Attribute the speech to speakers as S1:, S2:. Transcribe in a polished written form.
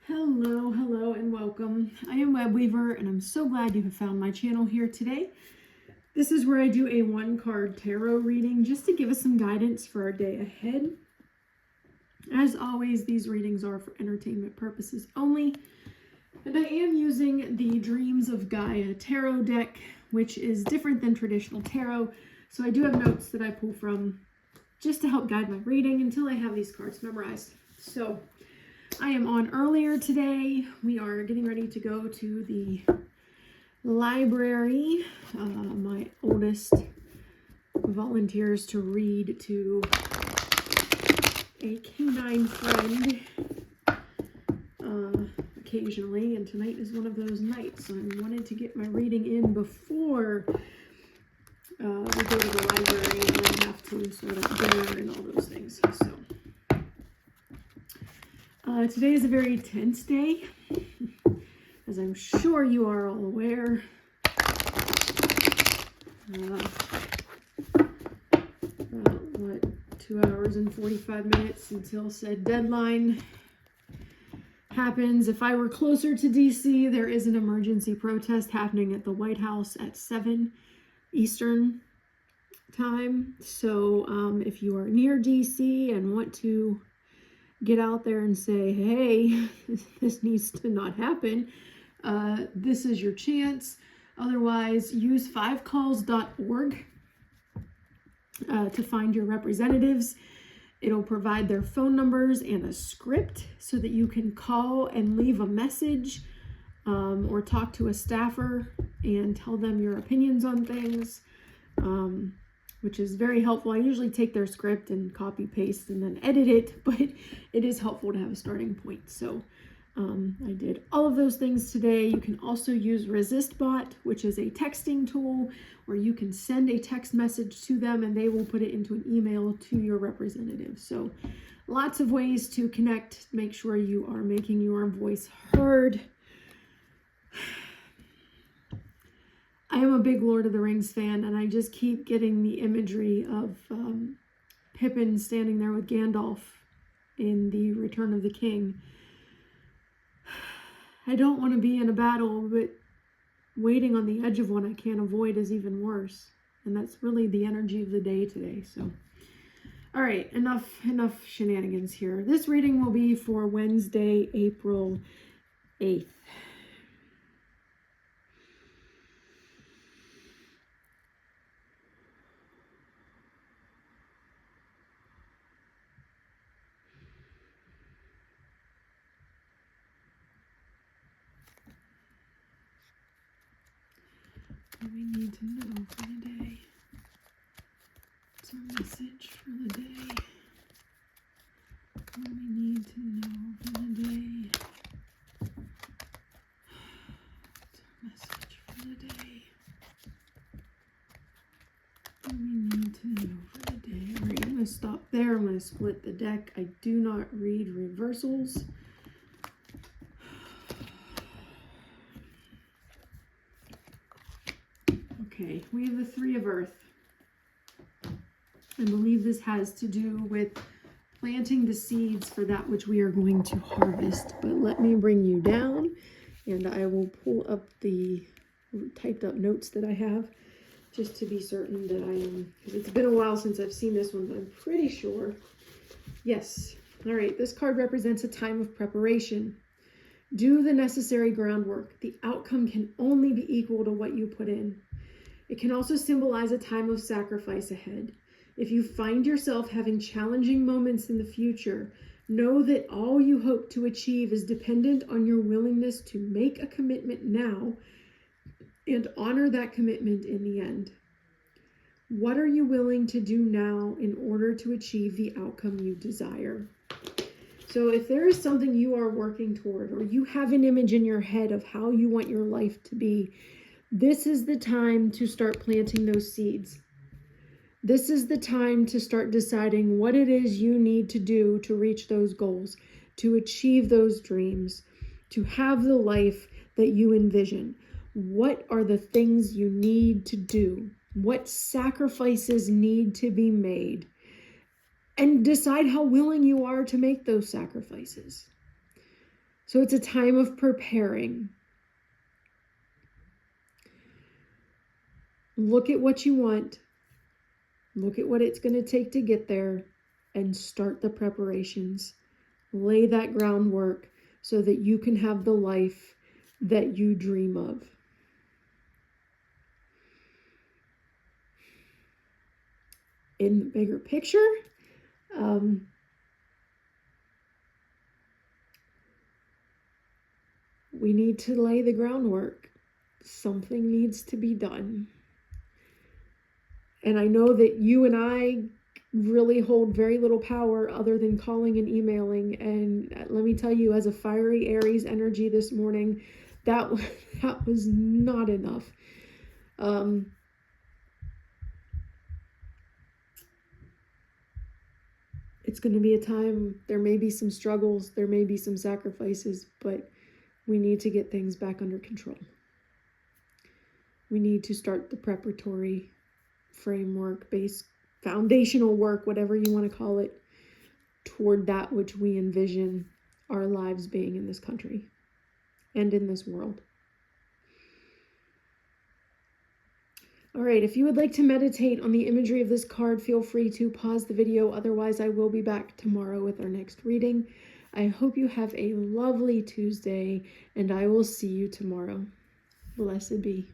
S1: Hello, and welcome. I am Web Weaver, and I'm so glad you have found my channel here today. This is where I do a one-card tarot reading just to give us some guidance for our day ahead. As always, these readings are for entertainment purposes only, and I am using the Dreams of Gaia tarot deck, which is different than traditional tarot, so I do have notes that I pull from just to help guide my reading until I have these cards memorized. So I am on earlier today. We are getting ready to go to the library. My oldest volunteers to read to a canine friend occasionally, and tonight is one of those nights. So I wanted to get my reading in before we go to the library and then have to sort of dinner and all those things. So today is a very tense day, as I'm sure you are all aware. About 2 hours and 45 minutes until said deadline happens. If I were closer to DC, there is an emergency protest happening at the White House at 7 Eastern time. So if you are near DC and want to get out there and say, hey, this needs to not happen, this is your chance. Otherwise, use fivecalls.org to find your representatives. It'll provide their phone numbers and a script so that you can call and leave a message or talk to a staffer and tell them your opinions on things, which is very helpful. I usually take their script and copy paste and then edit it, but it is helpful to have a starting point. So I did all of those things today. You can also use ResistBot, which is a texting tool where you can send a text message to them and they will put it into an email to your representative. So lots of ways to connect, make sure you are making your voice heard. I am a big Lord of the Rings fan, and I just keep getting the imagery of Pippin standing there with Gandalf in the Return of the King. I don't want to be in a battle, but waiting on the edge of one I can't avoid is even worse. And that's really the energy of the day today. So, all right, enough shenanigans here. This reading will be for Wednesday, April 8th. What do we need to know for the day? What's our message for the day? What do we need to know for the day? What's our message for the day? What do we need to know for the day? All right, I'm going to stop there. I'm going to split the deck. I do not read reversals. Okay, we have the Three of Earth. I believe this has to do with planting the seeds for that which we are going to harvest. But let me bring you down, and I will pull up the typed up notes that I have, just to be certain that I am, because it's been a while since I've seen this one, but I'm pretty sure. Yes. All right, this card represents a time of preparation. Do the necessary groundwork. The outcome can only be equal to what you put in. It can also symbolize a time of sacrifice ahead. If you find yourself having challenging moments in the future, know that all you hope to achieve is dependent on your willingness to make a commitment now and honor that commitment in the end. What are you willing to do now in order to achieve the outcome you desire? So if there is something you are working toward, or you have an image in your head of how you want your life to be, this is the time to start planting those seeds. This is the time to start deciding what it is you need to do to reach those goals, to achieve those dreams, to have the life that you envision. What are the things you need to do? What sacrifices need to be made? And decide how willing you are to make those sacrifices. So it's a time of preparing. Look at what you want. Look at what it's going to take to get there and start the preparations. Lay that groundwork so that you can have the life that you dream of. In the bigger picture, we need to lay the groundwork. Something needs to be done. And I know that you and I really hold very little power other than calling and emailing. And let me tell you, as a fiery Aries energy this morning, that was not enough. It's going to be a time, there may be some struggles, there may be some sacrifices, but we need to get things back under control. We need to start the preparatory framework, base, foundational work, whatever you want to call it, toward that which we envision our lives being in this country and in this world. All right, if you would like to meditate on the imagery of this card, feel free to pause the video. Otherwise, I will be back tomorrow with our next reading. I hope you have a lovely Tuesday, and I will see you tomorrow. Blessed be.